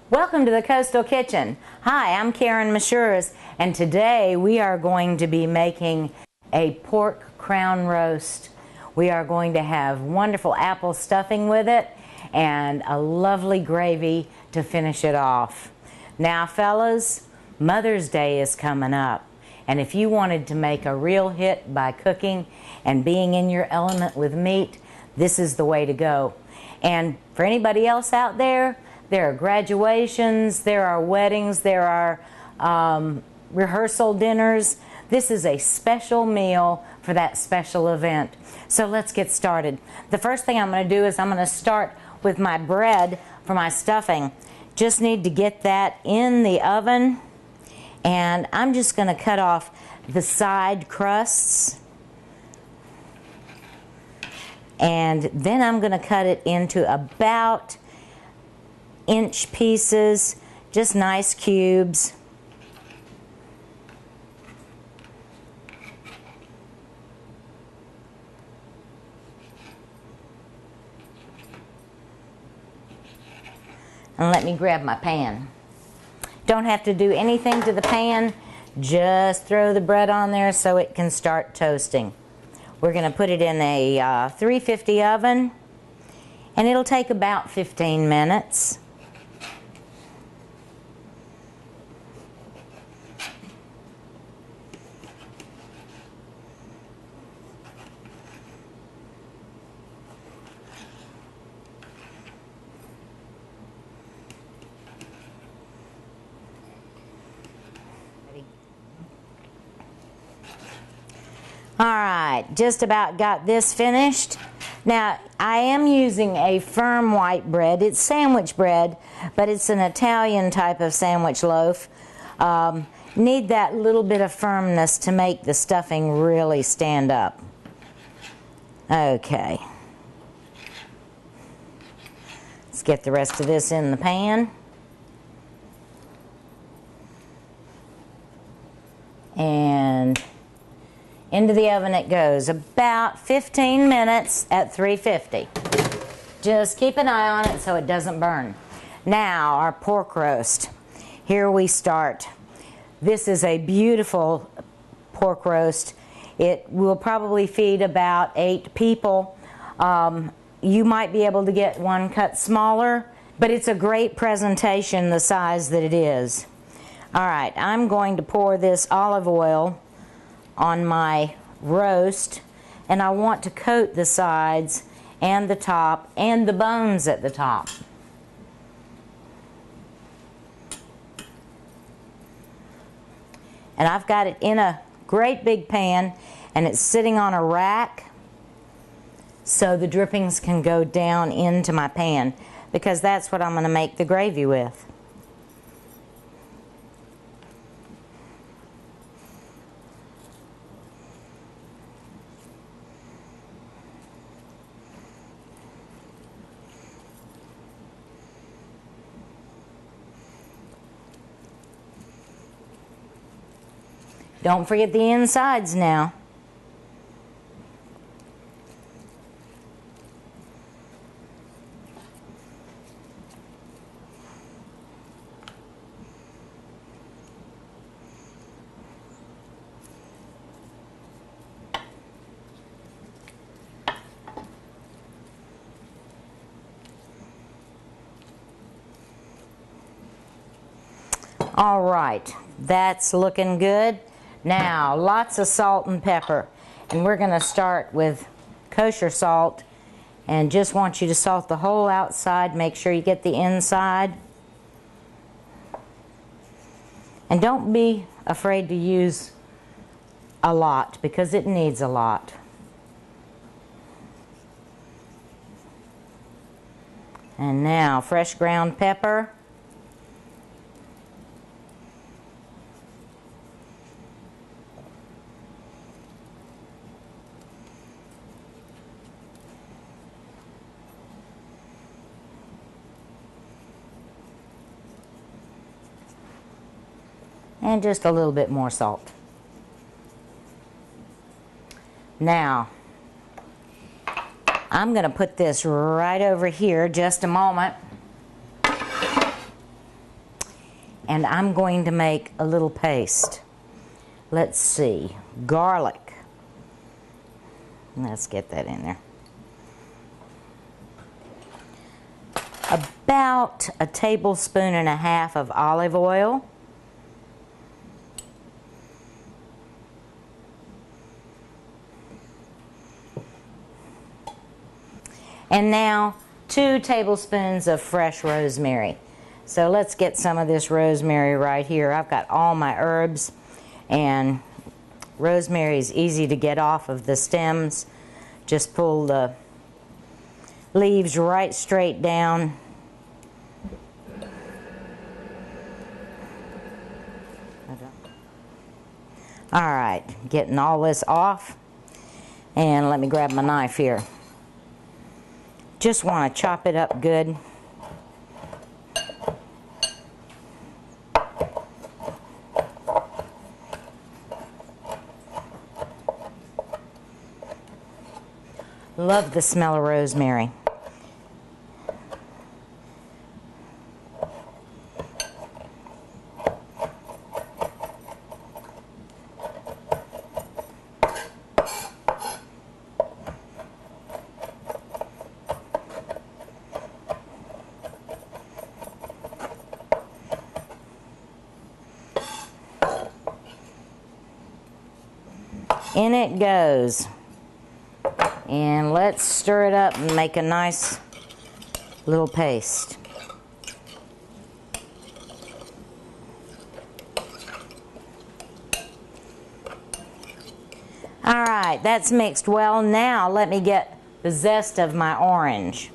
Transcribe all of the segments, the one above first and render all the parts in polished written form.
Welcome to the Coastal Kitchen. Hi, I'm Karen Mashures, and today we are going to be making a pork crown roast. We are going to have wonderful apple stuffing with it and a lovely gravy to finish it off. Now fellas, Mother's Day is coming up, and if you wanted to make a real hit by cooking and being in your element with meat, this is the way to go. And for anybody else out there, there are graduations, there are weddings, there are rehearsal dinners. This is a special meal for that special event. So let's get started. The first thing I'm going to do is I'm going to start with my bread for my stuffing. Just need to get that in the oven, and I'm just going to cut off the side crusts, and then I'm going to cut it into about inch pieces, just nice cubes. And let me grab my pan. Don't have to do anything to the pan, just throw the bread on there so it can start toasting. We're going to put it in a 350 oven, and it'll take about 15 minutes. Alright, just about got this finished. Now, I am using a firm white bread. It's sandwich bread, but it's an Italian type of sandwich loaf. Need that little bit of firmness to make the stuffing really stand up. Okay. Let's get the rest of this in the pan. And into the oven it goes, about 15 minutes at 350. Just keep an eye on it so it doesn't burn. Now, our pork roast. Here we start. This is a beautiful pork roast. It will probably feed about 8 people. You might be able to get one cut smaller, but it's a great presentation the size that it is. Alright, I'm going to pour this olive oil on my roast, and I want to coat the sides and the top and the bones at the top. And I've got it in a great big pan, and it's sitting on a rack so the drippings can go down into my pan, because that's what I'm going to make the gravy with. Don't forget the insides now. All right, that's looking good. Now, lots of salt and pepper, and we're going to start with kosher salt, and just want you to salt the whole outside. Make sure you get the inside, and don't be afraid to use a lot, because it needs a lot. And now, fresh ground pepper. And just a little bit more salt. Now, I'm going to put this right over here just a moment. and I'm going to make a little paste. Let's see, garlic. Let's get that in there. About a tablespoon and a half of olive oil. And now 2 tablespoons of fresh rosemary. So let's get some of this rosemary right here. I've got all my herbs, and rosemary is easy to get off of the stems. Just pull the leaves right straight down. All right, getting all this off, and let me grab my knife here. Just want to chop it up good. Love the smell of rosemary. In it goes. And let's stir it up and make a nice little paste. All right, that's mixed well. Now let me get the zest of my orange.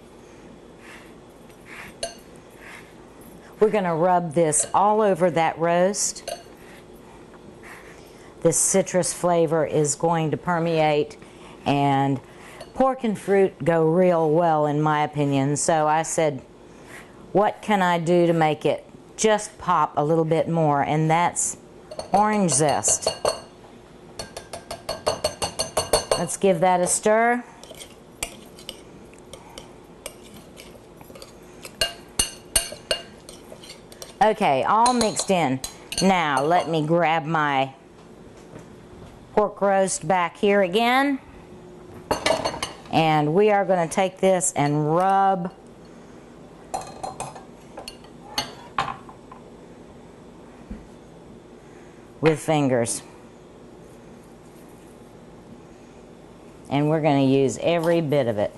We're going to rub this all over that roast. This citrus flavor is going to permeate, and pork and fruit go real well in my opinion. So I said, what can I do to make it just pop a little bit more? And that's orange zest. Let's give that a stir. Okay, all mixed in. Now let me grab my pork roast back here again, and we are going to take this and rub with fingers, and we're going to use every bit of it.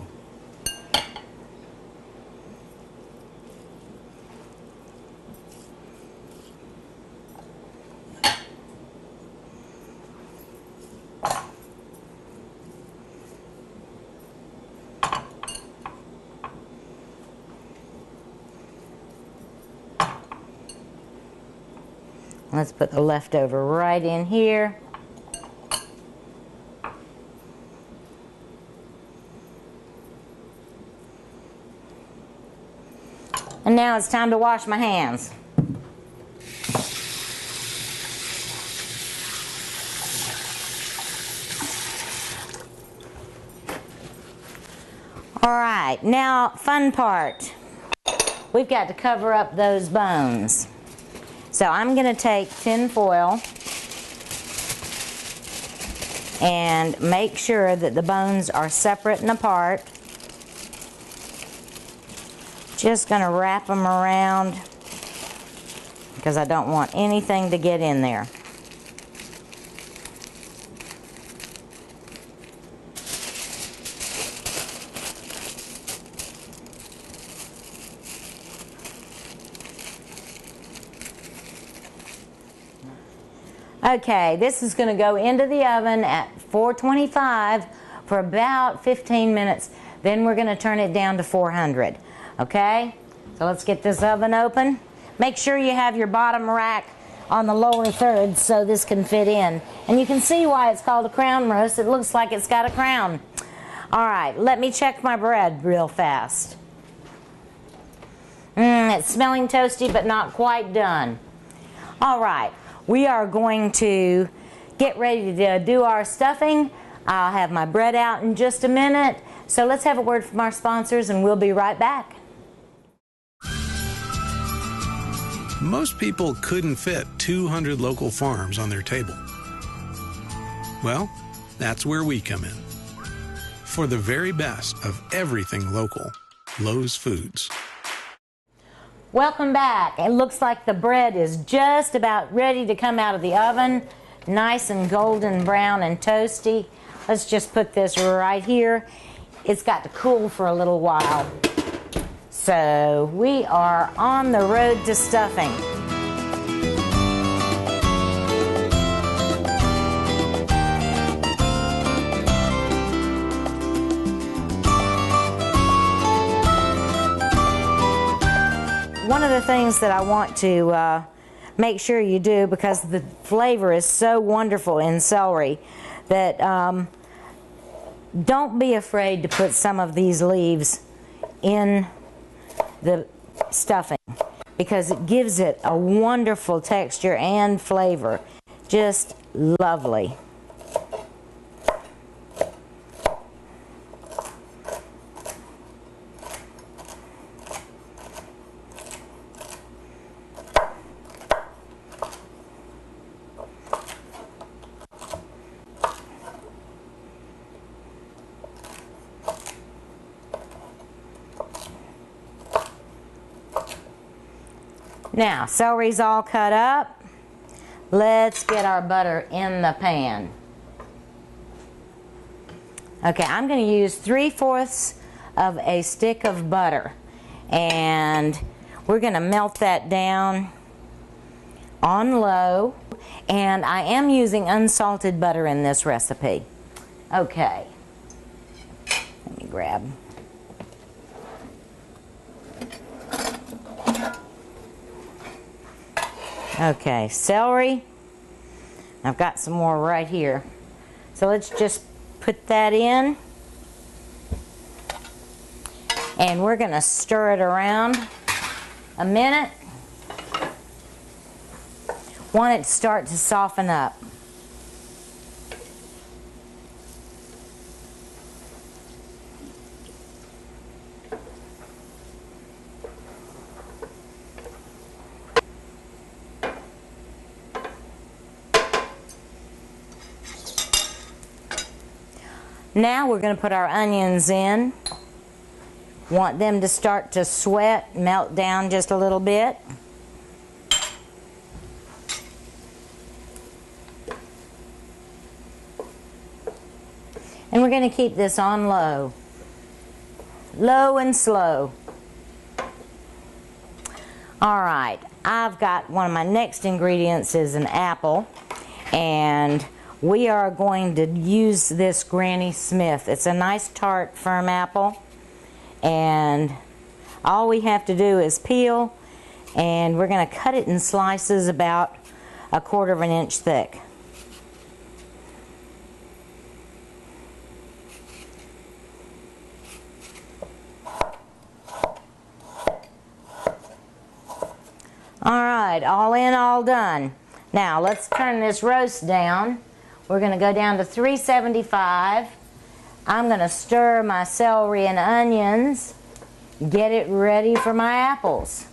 Let's put the leftover right in here. And now it's time to wash my hands. All right, now fun part. We've got to cover up those bones. So I'm going to take tin foil and make sure that the bones are separate and apart. Just going to wrap them around because I don't want anything to get in there. Okay, this is going to go into the oven at 425 for about 15 minutes. Then we're going to turn it down to 400. Okay? So let's get this oven open. Make sure you have your bottom rack on the lower third so this can fit in. And you can see why it's called a crown roast. It looks like it's got a crown. All right, let me check my bread real fast. It's smelling toasty but not quite done. All right. We are going to get ready to do our stuffing. I'll have my bread out in just a minute. So let's have a word from our sponsors and we'll be right back. Most people couldn't fit 200 local farms on their table. Well, that's where we come in. For the very best of everything local, Lowe's Foods. Welcome back. It looks like the bread is just about ready to come out of the oven. Nice and golden brown and toasty. Let's just put this right here. It's got to cool for a little while. So we are on the road to stuffing. One of the things that I want to make sure you do, because the flavor is so wonderful in celery, that don't be afraid to put some of these leaves in the stuffing, because it gives it a wonderful texture and flavor. Just lovely. Now, celery's all cut up. Let's get our butter in the pan. Okay, I'm going to use 3/4 of a stick of butter, and we're going to melt that down on low, and I am using unsalted butter in this recipe. Okay, let me grab. Okay, celery. I've got some more right here. So let's just put that in. And we're going to stir it around a minute. Want it to start to soften up. Now we're going to put our onions in. Want them to start to sweat, melt down just a little bit. And we're going to keep this on low. Low and slow. Alright, I've got one of my next ingredients is an apple. And we are going to use this Granny Smith. It's a nice tart, firm apple. And all we have to do is peel, and we're going to cut it in slices about 1/4 inch thick. Alright, all in, all done. Now let's turn this roast down. We're going to go down to 375. I'm going to stir my celery and onions, get it ready for my apples.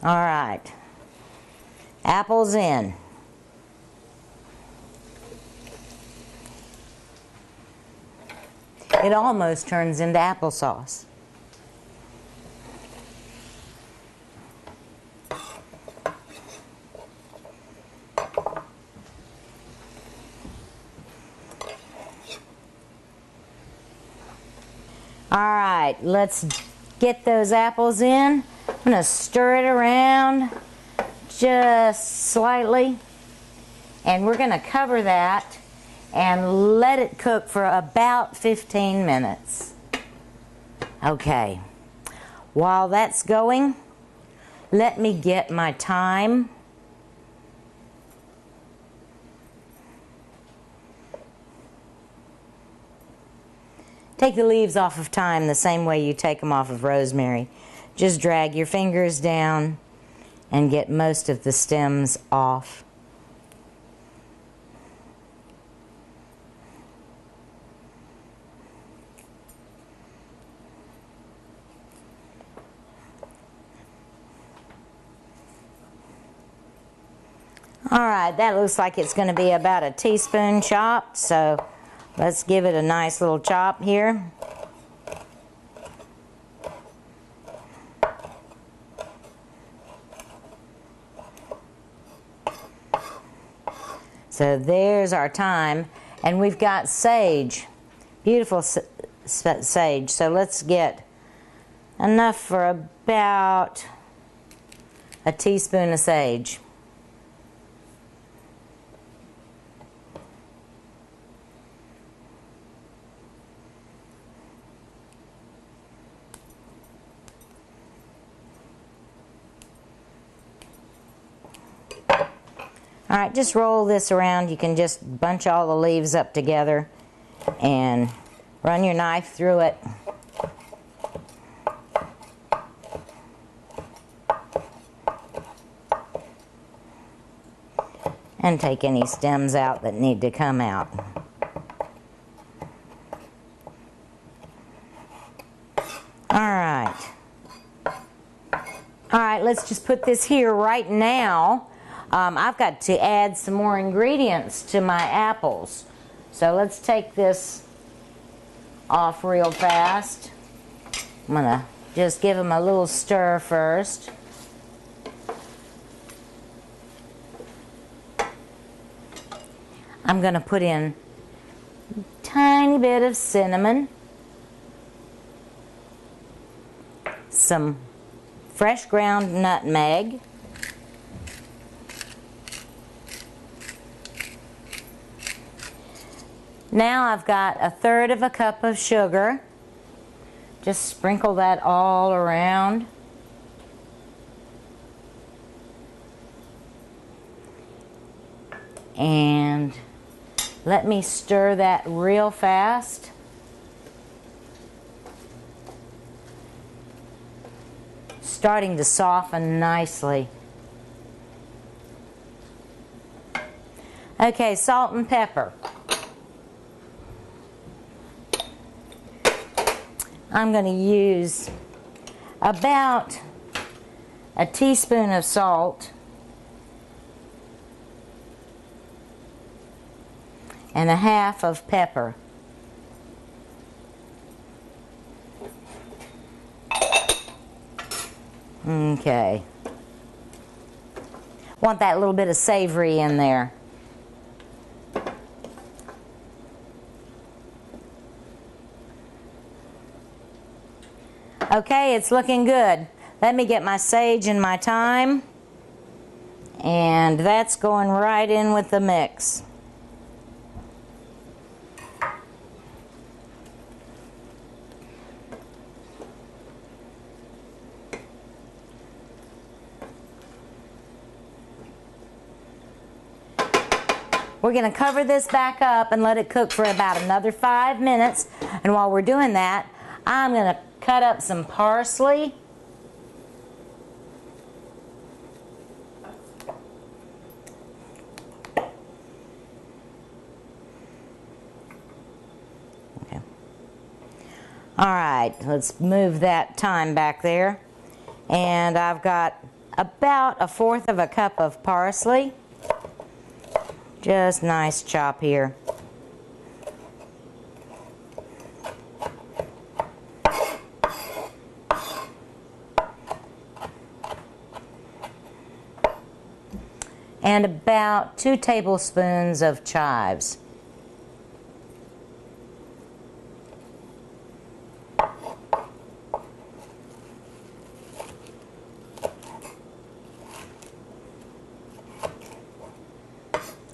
All right, apples in. It almost turns into applesauce. Alright, let's get those apples in. I'm going to stir it around just slightly. And we're going to cover that and let it cook for about 15 minutes. Okay, while that's going, let me get my thyme. Take the leaves off of thyme the same way you take them off of rosemary. Just drag your fingers down and get most of the stems off. All right, that looks like it's going to be about a teaspoon chopped, so let's give it a nice little chop here. So there's our thyme, and we've got sage, beautiful sage. So let's get enough for about a teaspoon of sage. All right, just roll this around. You can just bunch all the leaves up together and run your knife through it. And take any stems out that need to come out. All right. All right, let's just put this here right now. I've got to add some more ingredients to my apples. So let's take this off real fast. I'm gonna just give them a little stir first. I'm gonna put in a tiny bit of cinnamon, some fresh ground nutmeg, now I've got 1/3 cup of sugar. Just sprinkle that all around. And let me stir that real fast. Starting to soften nicely. Okay, salt and pepper. I'm going to use about a teaspoon of salt and 1/2 of pepper. Okay. Want that little bit of savory in there. Okay, it's looking good. Let me get my sage and my thyme. And that's going right in with the mix. We're going to cover this back up and let it cook for about another 5 minutes. And while we're doing that, I'm going to cut up some parsley. Okay. All right, let's move that thyme back there. And I've got about 1/4 cup of parsley. Just nice chop here. And about 2 tablespoons of chives.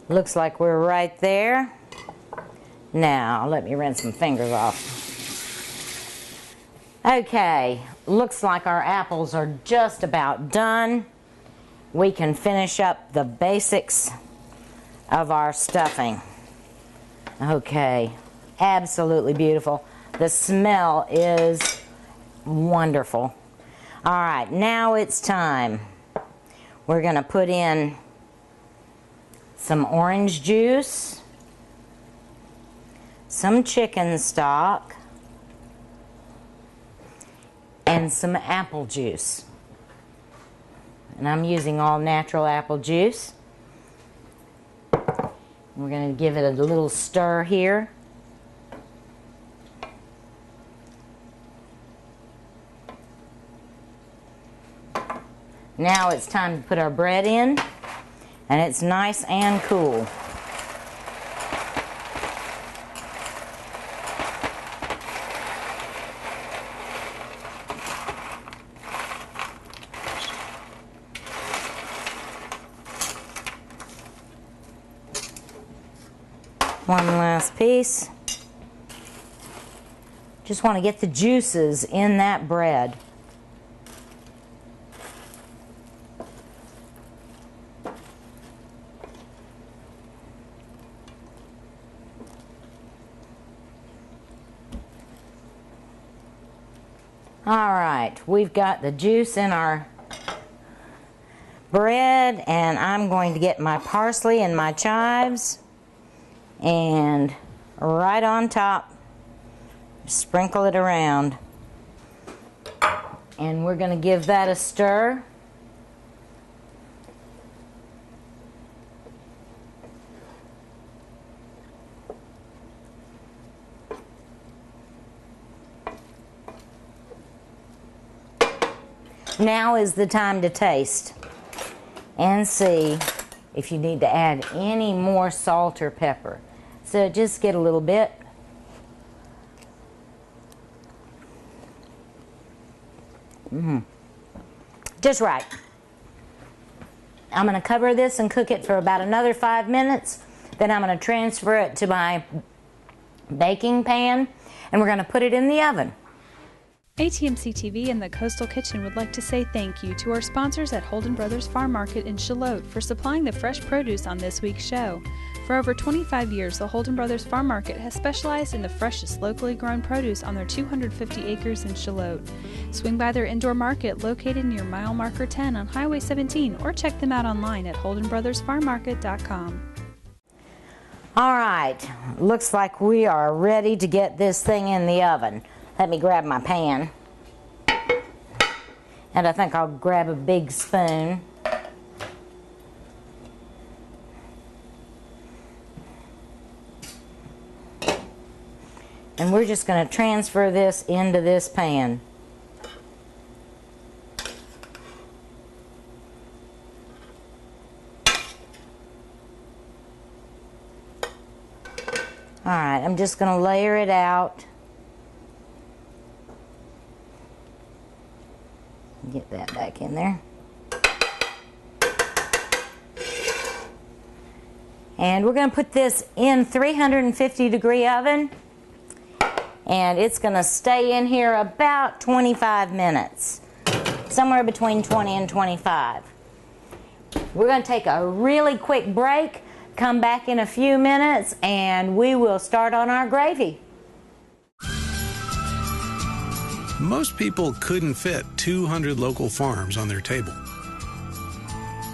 Looks like we're right there. Now, let me rinse some fingers off. Okay, looks like our apples are just about done. We can finish up the basics of our stuffing. Okay, absolutely beautiful. The smell is wonderful. All right, now it's time. We're going to put in some orange juice, some chicken stock, and some apple juice. And I'm using all natural apple juice. We're going to give it a little stir here. Now it's time to put our bread in, and it's nice and cool. One last piece. Just want to get the juices in that bread. All right, we've got the juice in our bread, and I'm going to get my parsley and my chives, and right on top, sprinkle it around. And we're going to give that a stir. Now is the time to taste and see if you need to add any more salt or pepper. So just get a little bit. Just right. I'm going to cover this and cook it for about another 5 minutes. Then I'm going to transfer it to my baking pan, and we're going to put it in the oven. ATMC TV and the Coastal Kitchen would like to say thank you to our sponsors at Holden Brothers Farm Market in Shallotte for supplying the fresh produce on this week's show. For over 25 years, the Holden Brothers Farm Market has specialized in the freshest locally grown produce on their 250 acres in Shallotte. Swing by their indoor market located near mile marker 10 on Highway 17 or check them out online at holdenbrothersfarmmarket.com. All right, looks like we are ready to get this thing in the oven. Let me grab my pan, and I think I'll grab a big spoon. And we're just going to transfer this into this pan. All right, I'm just going to layer it out. Get that back in there. And we're going to put this in 350-degree oven, and it's going to stay in here about 25 minutes, somewhere between 20 and 25. We're going to take a really quick break, come back in a few minutes, and we will start on our gravy. Most people couldn't fit 200 local farms on their table.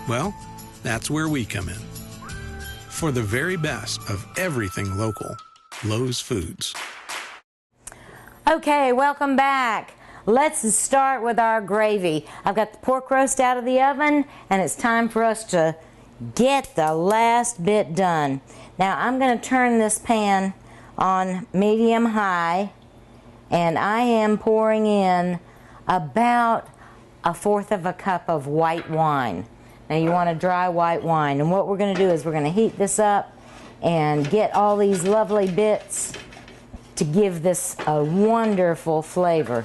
Well, that's where we come in. For the very best of everything local, Lowe's Foods. Okay, welcome back. Let's start with our gravy. I've got the pork roast out of the oven, and it's time for us to get the last bit done. Now I'm going to turn this pan on medium-high, and I am pouring in about 1/4 cup of white wine. Now you want a dry white wine, and what we're going to do is we're going to heat this up and get all these lovely bits to give this a wonderful flavor.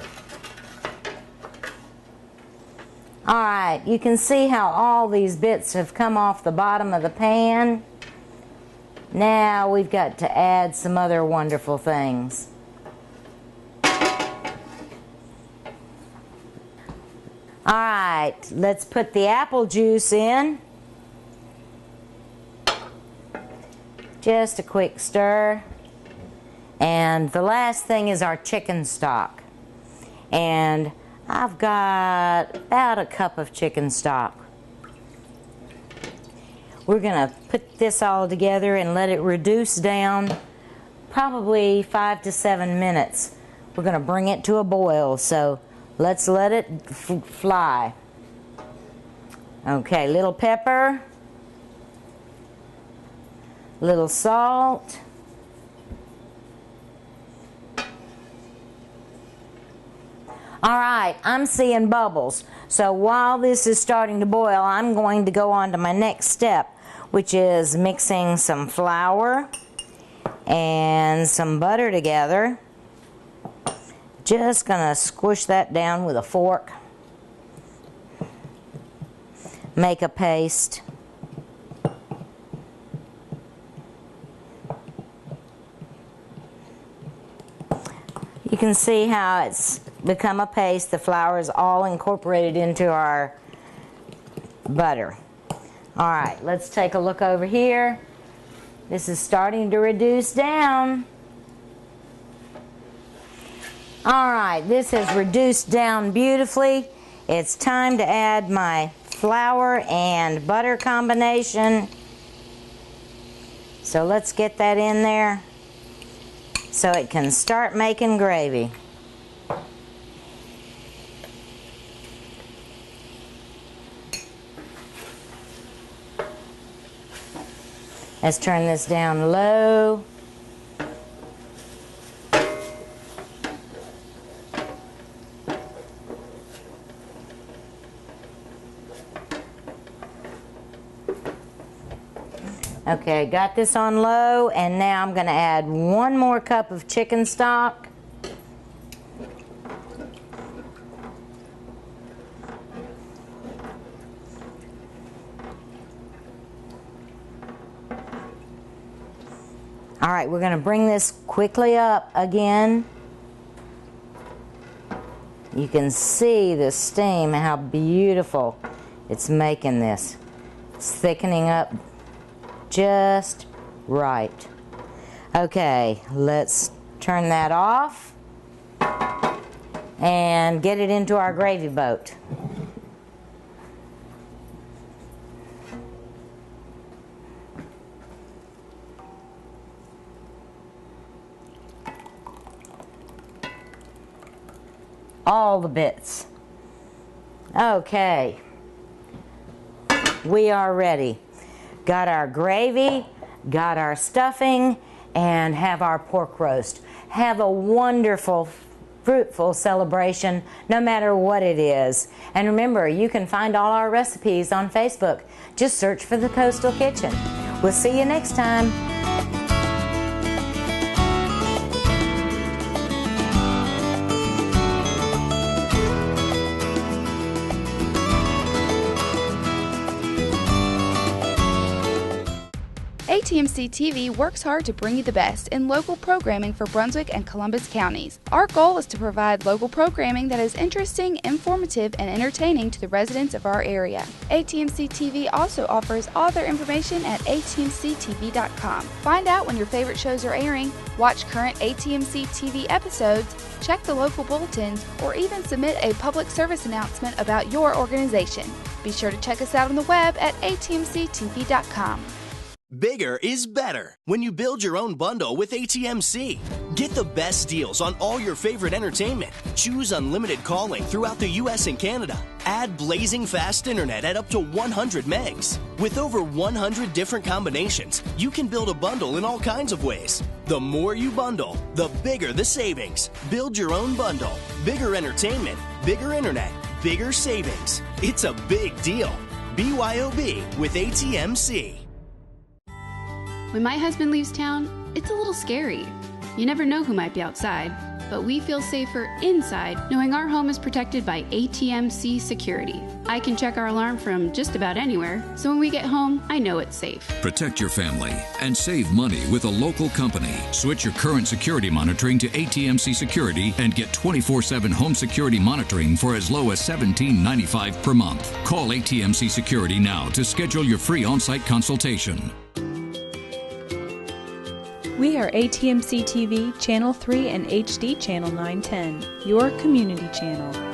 Alright, you can see how all these bits have come off the bottom of the pan. Now we've got to add some other wonderful things. Alright, let's put the apple juice in. Just a quick stir. And the last thing is our chicken stock. And I've got about a cup of chicken stock. We're going to put this all together and let it reduce down probably 5 to 7 minutes. We're going to bring it to a boil, so let's let it fly. Okay, little pepper, little salt. All right, I'm seeing bubbles. So while this is starting to boil, I'm going to go on to my next step, which is mixing some flour and some butter together. Just gonna squish that down with a fork. Make a paste. You can see how it's become a paste. The flour is all incorporated into our butter. All right, let's take a look over here. This is starting to reduce down. All right, this has reduced down beautifully. It's time to add my flour and butter combination. So let's get that in there so it can start making gravy. Let's turn this down low. Okay, got this on low, and now I'm going to add 1 more cup of chicken stock. All right, we're going to bring this quickly up again. You can see the steam, how beautiful it's making this. It's thickening up just right. Okay, let's turn that off and get it into our gravy boat. All the bits. Okay, we are ready. Got our gravy, got our stuffing, and have our pork roast. Have a wonderful, fruitful celebration, no matter what it is. And remember, you can find all our recipes on Facebook. Just search for The Coastal Kitchen. We'll see you next time. ATMC TV works hard to bring you the best in local programming for Brunswick and Columbus counties. Our goal is to provide local programming that is interesting, informative, and entertaining to the residents of our area. ATMC TV also offers all their information at atmctv.com. Find out when your favorite shows are airing, watch current ATMC TV episodes, check the local bulletins, or even submit a public service announcement about your organization. Be sure to check us out on the web at atmctv.com. Bigger is better when you build your own bundle with ATMC. Get the best deals on all your favorite entertainment. Choose unlimited calling throughout the U.S. and Canada. Add blazing fast internet at up to 100 megs. With over 100 different combinations, you can build a bundle in all kinds of ways. The more you bundle, the bigger the savings. Build your own bundle. Bigger entertainment, bigger internet, bigger savings. It's a big deal. BYOB with ATMC. When my husband leaves town, it's a little scary. You never know who might be outside, but we feel safer inside knowing our home is protected by ATMC Security. I can check our alarm from just about anywhere, so when we get home, I know it's safe. Protect your family and save money with a local company. Switch your current security monitoring to ATMC Security and get 24/7 home security monitoring for as low as $17.95 per month. Call ATMC Security now to schedule your free on-site consultation. We are ATMC TV, Channel 3 and HD Channel 910, your community channel.